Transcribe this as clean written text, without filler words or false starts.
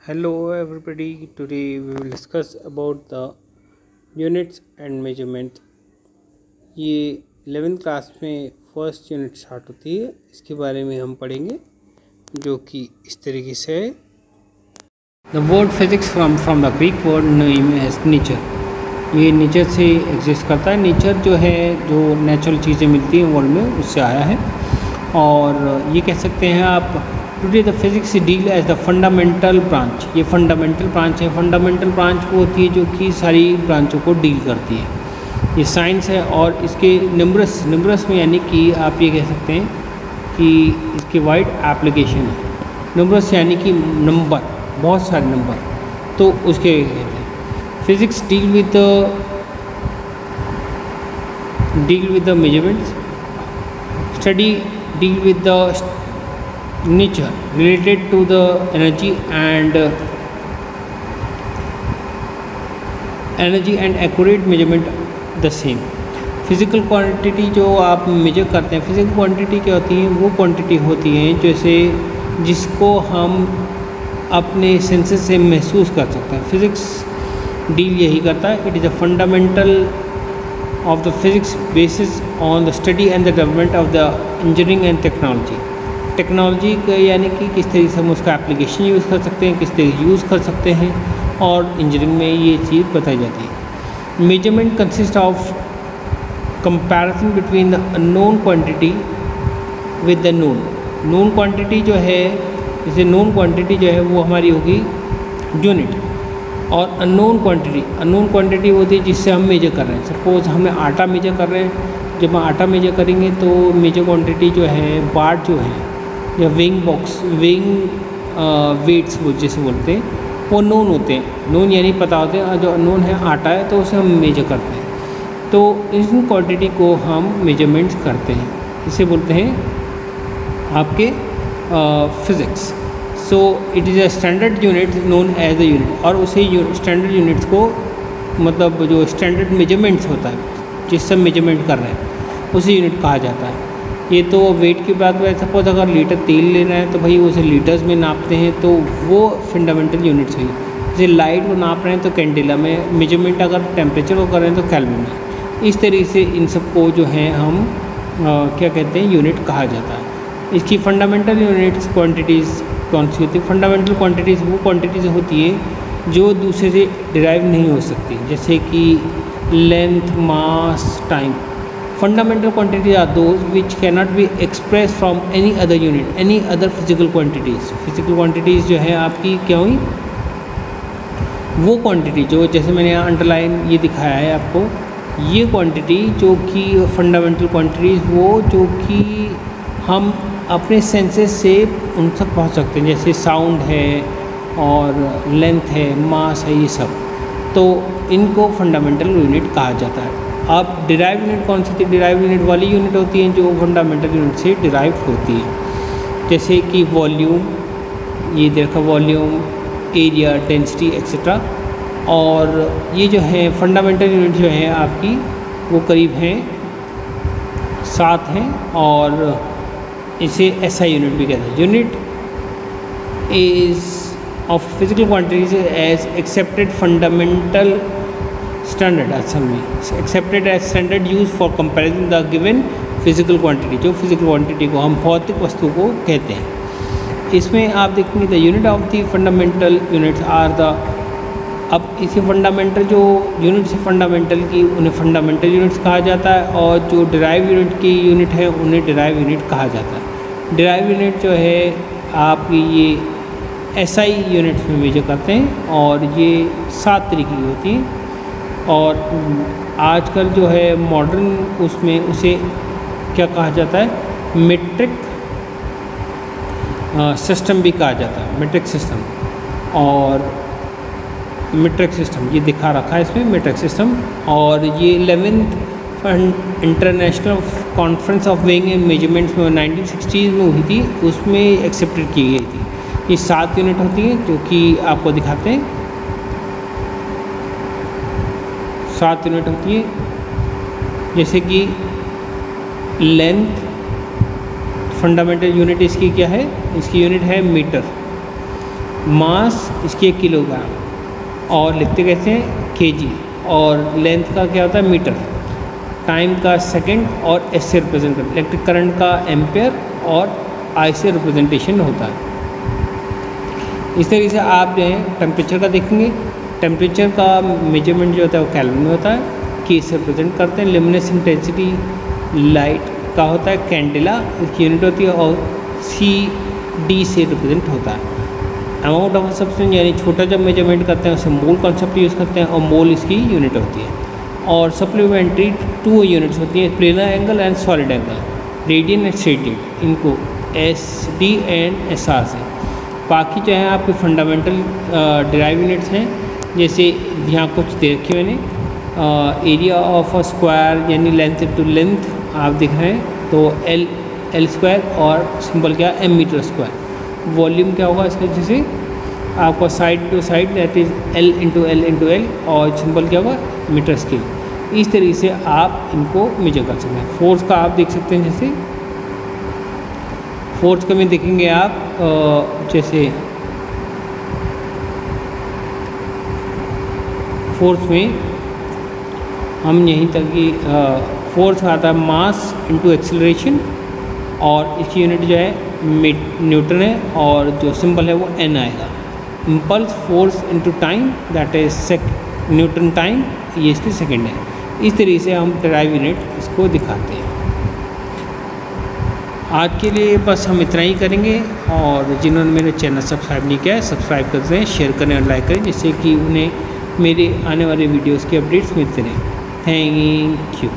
Hello everybody, today we will discuss about the units and measurement. ये 11th class में first unit start होती है, इसके बारे में हम पढ़ेंगे जो कि इस तरीके से है. The word physics from the Greek word name as nature. ये नेचर से एग्जिस्ट करता है. नेचर जो है, जो नेचुरल चीज़ें मिलती हैं वर्ल्ड में, उससे आया है. और ये कह सकते हैं आप today the physics deal as the fundamental branch. ये फंडामेंटल ब्रांच है. फंडामेंटल ब्रांच वो होती है जो कि सारी ब्रांचों को डील करती है. ये साइंस है और इसके नंबरस में, यानी कि आप ये कह सकते हैं कि इसके वाइड एप्लीकेशन है. नंबरस यानी कि नंबर, बहुत सारे नंबर, तो उसके कहते हैं. Physics deal with the measurements. Study deal with the nature related to the energy and accurate measurement the same. Physical quantity जो आप मेजर करते हैं, फिज़िकल क्वांटिटी क्या होती है? वो क्वांटिटी होती हैं जैसे जिसको हम अपने सेंसेस से महसूस कर सकते हैं. फिज़िक्स डील यही करता है. It is a fundamental of the physics basis on the study and the development of the engineering and technology का, यानी कि किस तरीके से हम उसका एप्लीकेशन यूज़ कर सकते हैं, किस तरीके से यूज़ कर सकते हैं, और इंजीनियरिंग में ये चीज़ बताई जाती है. Measurement consist of comparison between the unknown quantity with the known quantity. जो है, जैसे नोन क्वांटिटी जो है वो हमारी होगी यूनिट, और अननोन क्वांटिटी होती है जिससे हम मेजर कर रहे हैं. सपोज हमें आटा मेजर कर रहे हैं. जब हम आटा मेजर करेंगे तो मेजर क्वांटिटी जो है, बार जो है, या विंग वेट्स वो जैसे बोलते हैं, वो नोन होते हैं. नोन यानी पता होते हैं. जो नोन है आटा है, तो उसे हम मेजर करते हैं. तो इस क्वांटिटी को हम मेजरमेंट्स करते हैं. इसे बोलते हैं आपके physics. So it is a standard unit known as a unit. और उसे स्टैंडर्ड यूनिट्स को, मतलब जो स्टैंडर्ड मेजरमेंट्स होता है जिससे मेजरमेंट कर रहे हैं, उसे यूनिट कहा जाता है. ये तो वेट की बात है. सपोज अगर लीटर तेल लेना है तो भाई उसे लीटर्स में नापते हैं, तो वो फंडामेंटल यूनिट्स हुई. जैसे लाइट को नाप रहे हैं तो कैंडेला में, मेजरमेंट अगर टेम्परेचर को कर रहे हैं तो केल्विन में. इस तरीके से इन सबको जो है हम क्या कहते हैं, यूनिट कहा जाता है. इसकी फंडामेंटल यूनिट्स क्वांटिटीज़ कौन सी होती है? फंडामेंटल क्वांटिटीज़ वो क्वांटिटीज़ होती है जो दूसरे से डिराइव नहीं हो सकती, जैसे कि length, mass, time. Fundamental quantities are those which cannot be expressed from any other unit, any other physical quantities. Physical quantities जो है आपकी क्या हुई? वो क्वांटिटी जो, जैसे मैंने यहाँ अंडरलाइन ये दिखाया है आपको, ये क्वांटिटी जो कि फंडामेंटल क्वांटिटीज़, वो जो कि हम अपने सेंसेस से उन तक पहुँच सकते हैं, जैसे साउंड है और लेंथ है, मास है, ये सब. तो इनको फंडामेंटल यूनिट कहा जाता है. अब डिराइव यूनिट कौन सी थी? डिराइव यूनिट वाली यूनिट होती हैं जो फंडामेंटल यूनिट से डिराइव होती है. जैसे कि वॉल्यूम, ये देखा वॉल्यूम, एरिया, डेंसिटी एक्सेट्रा. और ये जो है फंडामेंटल यूनिट जो है आपकी, वो करीब हैं 7 हैं, और इसे एसआई यूनिट भी कहते हैं. Unit is of physical quantities as accepted fundamental standard, असल में accepted as standard use for comparison the given physical quantity. जो फिजिकल क्वांटिटी को हम भौतिक वस्तु को कहते हैं. इसमें आप देखेंगे the unit of the fundamental units are the. अब इसे फंडामेंटल जो यूनिट्स है फंडामेंटल की, उन्हें फंडामेंटल यूनिट्स कहा जाता है, और जो डिराइव यूनिट की यूनिट है उन्हें डिराइव यूनिट कहा जाता है. डिराइव यूनिट जो है आपकी ये एसआई यूनिट्स में मेजर करते हैं, और ये 7 तरीके की होती हैं. और आजकल जो है मॉडर्न, उसमें उसे क्या कहा जाता है? मीट्रिक सिस्टम भी कहा जाता है. मीट्रिक सिस्टम, और मीट्रिक सिस्टम ये दिखा रखा है इसमें, मीट्रिक सिस्टम. और ये 11th international conference of weighing and measurements में 1960s में हुई थी, उसमें एक्सेप्टेड की गई थी. ये 7 यूनिट होती हैं जो कि आपको दिखाते हैं. 7 यूनिट होती है, जैसे कि लेंथ, फंडामेंटल यूनिट इसकी क्या है? इसकी यूनिट है मीटर. मास इसकी 1 किलोग्राम, और लिखते कैसे हैं केजी, और लेंथ का क्या होता है मीटर, टाइम का सेकंड, और एस से रिप्रेजेंट करते हैं, इलेक्ट्रिक करंट का एम्पेयर और आई से रिप्रेजेंटेशन होता है। इस तरीके से आप जो है टेम्परेचर का देखेंगे, टेम्परेचर का मेजरमेंट जो होता है वो केल्विन में होता है, के से रिप्रेजेंट करते हैं। ल्यूमिनस इंटेंसिटी लाइट का होता है कैंडेला, इसकी यूनिट होती है, और सी डी से रिप्रेजेंट होता है। अमाउंट ऑफ सब्सटेंस यानी छोटा जब मेजरमेंट करते हैं उसे मोल कॉन्सेप्ट यूज़ करते हैं, और मोल इसकी यूनिट होती है। और सप्लीमेंट्री 2 यूनिट्स होती हैं, planar angle and solid angle, radian and steradian, इनको S D and S R से। बाकी जो है आपके फंडामेंटल डिराइव यूनिट्स हैं, जैसे यहाँ कुछ दे रखे मैंने, एरिया ऑफ अ स्क्वायर यानी लेंथ इंटू लेंथ आप दिख रहे हैं, तो एल स्क्वायर, और सिंबल क्या एम मीटर स्क्वायर। वॉल्यूम क्या होगा इसके, जैसे आपका side to side that is L into L, और सिंबल क्या होगा मीटर स्केल। इस तरीके से आप इनको मेजर कर सकते हैं। फोर्स का आप देख सकते हैं, जैसे फोर्स का में देखेंगे आप, जैसे फोर्स में हम यहीं तक कि फोर्स आता है मास इंटू एक्सेलरेशन, और इसकी यूनिट जो है न्यूटन है, और जो सिंबल है वो एन आएगा। Impulse force into time that is Newton time, ये इसकी सेकंड है। इस तरीके से हम डिराइव यूनिट इसको दिखाते हैं। आज के लिए बस हम इतना ही करेंगे, और जिन्होंने मेरे चैनल सब्सक्राइब नहीं किया है सब्सक्राइब कर दें, शेयर करें और लाइक करें, जिससे कि उन्हें मेरे आने वाले वीडियोस के अपडेट्स मिलते रहें। Thank you.